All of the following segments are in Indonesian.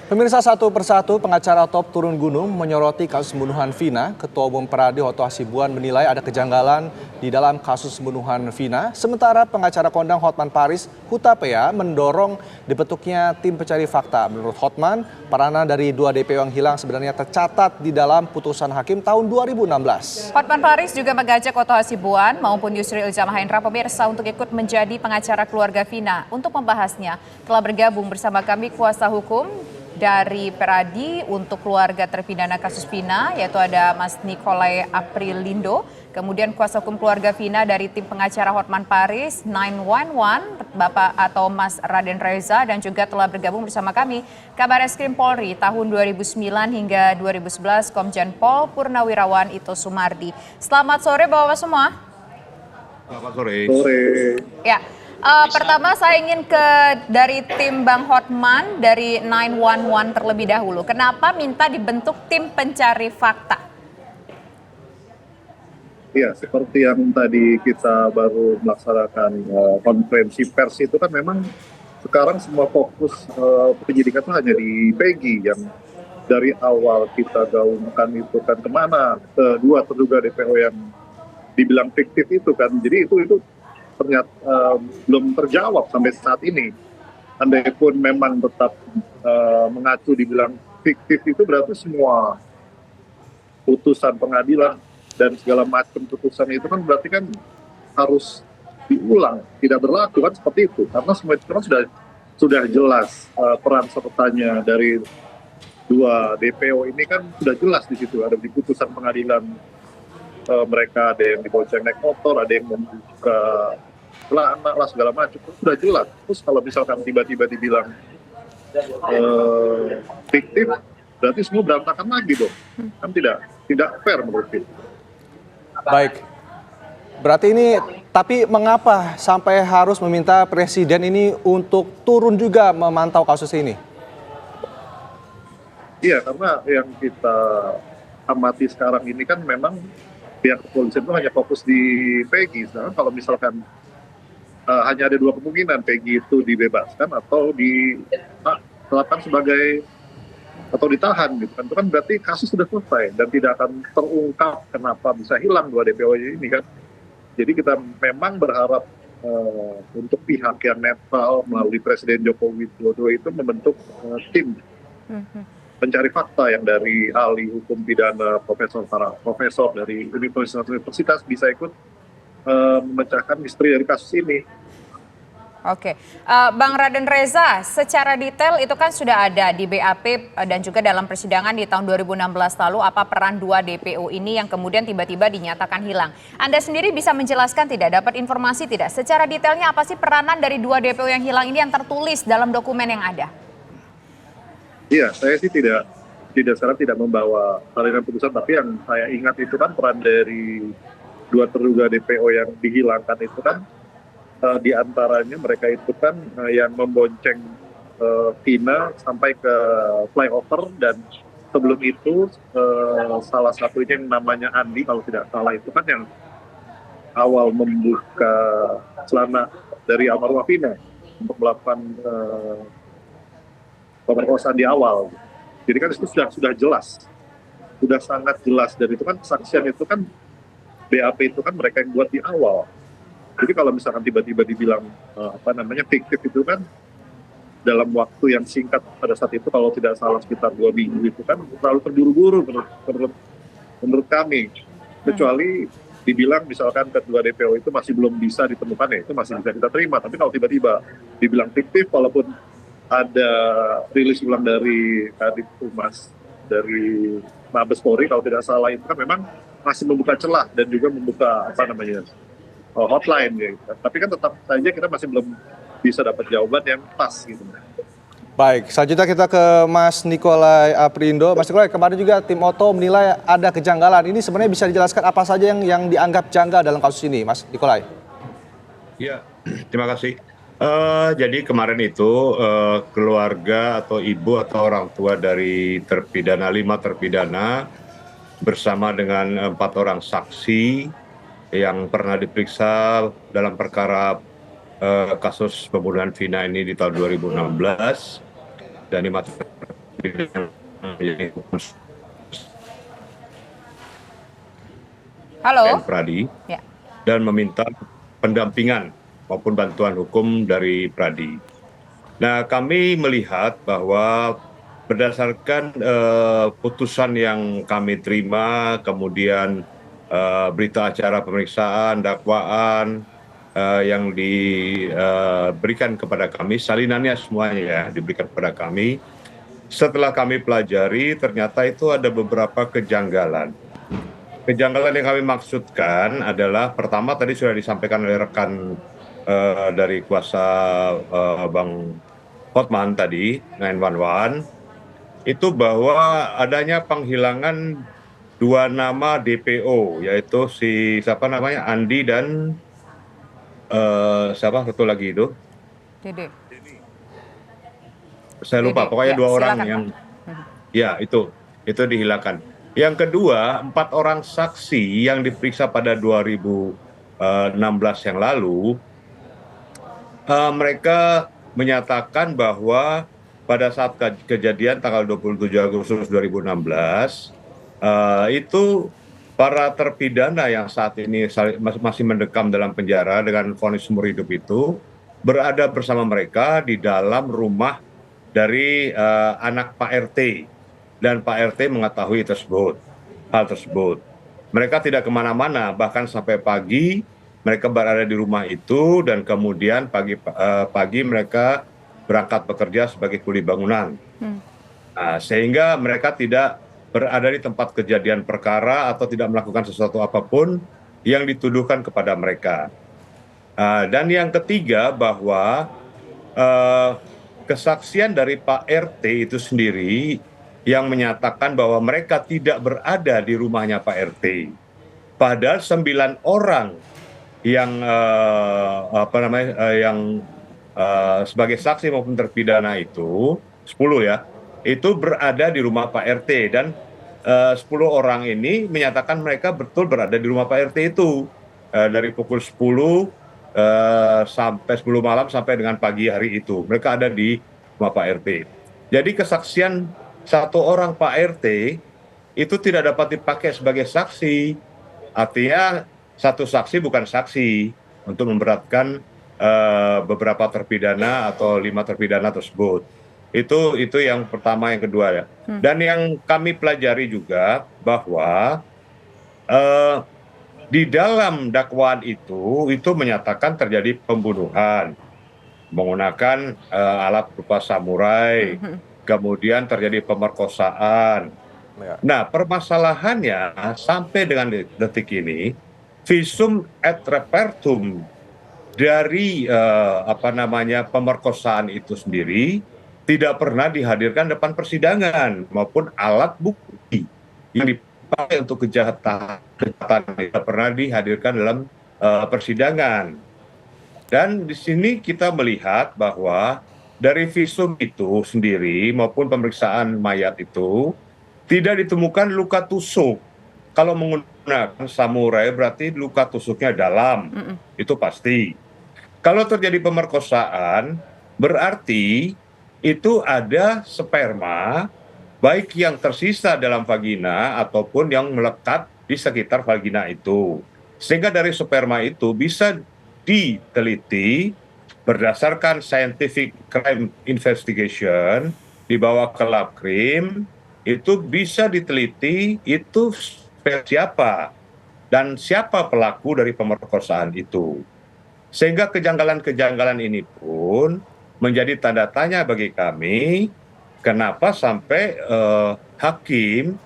Pemirsa, satu persatu pengacara top turun gunung menyoroti kasus pembunuhan Vina. Ketua Umum Peradi Oto Hasibuan menilai ada kejanggalan di dalam kasus pembunuhan Vina. Sementara pengacara kondang Hotman Paris Hutapea mendorong dibentuknya tim pencari fakta. Menurut Hotman, peranan dari 2 DPO yang hilang sebenarnya tercatat di dalam putusan hakim tahun 2016. Hotman Paris juga mengajak Oto Hasibuan maupun Yusril Iza Mahendra pemirsa untuk ikut menjadi pengacara keluarga Vina. Untuk membahasnya, telah bergabung bersama kami kuasa hukum dari Peradi untuk keluarga terpidana kasus Vina, yaitu ada Mas Nikolai Aprilindo, kemudian kuasa hukum keluarga Vina dari tim pengacara Hotman Paris 911, Bapak atau Mas Raden Reza, dan juga telah bergabung bersama kami Kabar Eskrim Polri tahun 2009 hingga 2011 Komjen Pol Purnawirawan Ito Sumardi. Selamat sore Bapak semua. Selamat sore. Ya. Pertama saya ingin dari tim Bang Hotman dari 911 terlebih dahulu. Kenapa minta dibentuk tim pencari fakta? Ya, seperti yang tadi kita baru melaksanakan konferensi pers itu kan memang sekarang semua fokus penyidikan itu hanya di Peggy yang dari awal kita gaungkan itu kan kemana kedua terduga DPO yang dibilang fiktif itu kan. Jadi itu ternyata belum terjawab sampai saat ini. Andai pun memang tetap mengacu dibilang fiktif itu berarti semua putusan pengadilan dan segala macam putusan itu kan berarti kan harus diulang, tidak berlaku kan seperti itu. Karena semua itu kan sudah jelas peran sertanya dari 2 DPO ini kan sudah jelas di situ, ada di putusan pengadilan. Mereka ada yang dibonceng naik motor, ada yang membuka celana lah segala macam, itu sudah jelas. Terus kalau misalkan tiba-tiba dibilang fiktif, berarti semua berantakan lagi dong. Kan tidak fair menurut kita. Baik, berarti ini, tapi mengapa sampai harus meminta Presiden ini untuk turun juga memantau kasus ini? Iya, karena yang kita amati sekarang ini kan memang pihak kepolisian itu hanya fokus di Peggy. Sedangkan kalau misalkan hanya ada 2 kemungkinan, Peggy itu dibebaskan atau ditetapkan sebagai atau ditahan gitu kan. Itu kan berarti kasus sudah selesai dan tidak akan terungkap kenapa bisa hilang 2 DPO ini kan. Jadi kita memang berharap untuk pihak yang netral melalui Presiden Joko Widodo itu membentuk tim pencari fakta yang dari ahli hukum pidana, profesor dari universitas bisa ikut memecahkan misteri dari kasus ini. Oke, Bang Raden Reza, secara detail itu kan sudah ada di BAP dan juga dalam persidangan di tahun 2016 lalu apa peran 2 DPO ini yang kemudian tiba-tiba dinyatakan hilang. Anda sendiri bisa menjelaskan tidak, dapat informasi tidak? Secara detailnya apa sih peranan dari 2 DPO yang hilang ini yang tertulis dalam dokumen yang ada? Iya, saya sih sekarang tidak membawa salinan putusan, tapi yang saya ingat itu kan peran dari 2 terduga DPO yang dihilangkan itu kan di antaranya mereka itu kan yang membonceng Vina sampai ke flyover, dan sebelum itu salah satunya yang namanya Andi kalau tidak salah itu kan yang awal membuka celana dari almarhumah Vina untuk melakukan pemerkosaan di awal. Jadi kan itu sudah jelas, sudah sangat jelas, dan itu kan kesaksian itu kan BAP itu kan mereka yang buat di awal. Jadi kalau misalkan tiba-tiba dibilang fiktif itu kan dalam waktu yang singkat pada saat itu, kalau tidak salah sekitar 2 minggu itu kan terlalu terburu-buru menurut kami. Kecuali dibilang misalkan kedua DPO itu masih belum bisa ditemukan, ya itu masih bisa kita terima. Tapi kalau tiba-tiba dibilang fiktif, walaupun ada rilis ulang dari Kadif Humas dari Mabes Polri kalau tidak salah, itu kan memang masih membuka celah dan juga membuka hotline gitu. Tapi kan tetap saja kita masih belum bisa dapat jawaban yang pas gitu. Baik, selanjutnya kita ke Mas Nikolai Aprilindo. Mas Nikolai, kemarin juga tim Oto menilai ada kejanggalan. Ini sebenarnya bisa dijelaskan apa saja yang dianggap janggal dalam kasus ini, Mas Nikolai? Ya, terima kasih. Jadi kemarin itu keluarga atau ibu atau orang tua dari 5 terpidana bersama dengan 4 orang saksi yang pernah diperiksa dalam perkara kasus pembunuhan Vina ini di tahun 2016 dan 5 Halo? Pradi Ya. dan meminta pendampingan maupun bantuan hukum dari Pradi. Nah, kami melihat bahwa berdasarkan putusan yang kami terima, kemudian berita acara pemeriksaan, dakwaan yang diberikan kepada kami, salinannya semuanya ya diberikan kepada kami. Setelah kami pelajari, ternyata itu ada beberapa kejanggalan. Kejanggalan yang kami maksudkan adalah pertama tadi sudah disampaikan oleh rekan dari kuasa Bang Hotman tadi, 911, itu bahwa adanya penghilangan dua nama DPO, yaitu si siapa namanya Andi dan siapa satu lagi itu, Dede. saya lupa, Dede. pokoknya Ya, dua orang silakan, yang Pak. ya itu dihilangkan. Yang kedua, 4 orang saksi yang diperiksa pada 2016 yang lalu, mereka menyatakan bahwa pada saat kejadian tanggal 27 Agustus 2016, itu para terpidana yang saat ini masih mendekam dalam penjara dengan vonis seumur hidup itu berada bersama mereka di dalam rumah dari anak Pak RT. Dan Pak RT mengetahui hal tersebut. Mereka tidak kemana-mana, bahkan sampai pagi mereka berada di rumah itu dan kemudian pagi mereka berangkat bekerja sebagai kuli bangunan. Nah, sehingga mereka tidak berada di tempat kejadian perkara atau tidak melakukan sesuatu apapun yang dituduhkan kepada mereka. Dan yang ketiga bahwa kesaksian dari Pak RT itu sendiri yang menyatakan bahwa mereka tidak berada di rumahnya Pak RT. Padahal 9 orang yang sebagai saksi maupun terpidana itu 10 ya, itu berada di rumah Pak RT dan 10 orang ini menyatakan mereka betul berada di rumah Pak RT itu dari pukul 10 sampai 10 malam sampai dengan pagi hari itu mereka ada di rumah Pak RT. Jadi kesaksian satu orang Pak RT itu tidak dapat dipakai sebagai saksi. Artinya satu saksi bukan saksi untuk memberatkan beberapa terpidana atau 5 terpidana tersebut. Itu yang pertama, yang kedua ya. Dan yang kami pelajari juga bahwa di dalam dakwaan itu menyatakan terjadi pembunuhan menggunakan alat berupa samurai, kemudian terjadi pemerkosaan. Nah, permasalahannya sampai dengan detik ini, visum et repertum dari pemerkosaan itu sendiri tidak pernah dihadirkan depan persidangan maupun alat bukti yang dipakai untuk kejahatan tidak pernah dihadirkan dalam persidangan. Dan di sini kita melihat bahwa dari visum itu sendiri maupun pemeriksaan mayat itu tidak ditemukan luka tusuk. Kalau menggunakan samurai berarti luka tusuknya dalam, itu pasti. Kalau terjadi pemerkosaan berarti itu ada sperma baik yang tersisa dalam vagina ataupun yang melekat di sekitar vagina itu. Sehingga dari sperma itu bisa diteliti berdasarkan scientific crime investigation dibawa ke lab krim, itu bisa diteliti itu siapa dan siapa pelaku dari pemerkosaan itu. Sehingga kejanggalan-kejanggalan ini pun menjadi tanda tanya bagi kami, kenapa sampai hakim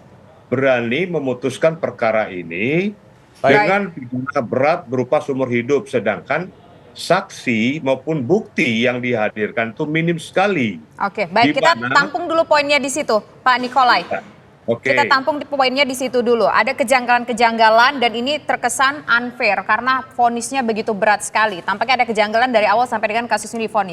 berani memutuskan perkara ini dengan pidana berat berupa seumur hidup, sedangkan saksi maupun bukti yang dihadirkan itu minim sekali. Oke, baik, kita tampung dulu poinnya di situ, Pak Nikolai. Oke. Kita tampung di poinnya di situ dulu. Ada kejanggalan-kejanggalan dan ini terkesan unfair karena vonisnya begitu berat sekali. Tampaknya ada kejanggalan dari awal sampai dengan kasus ini divonis.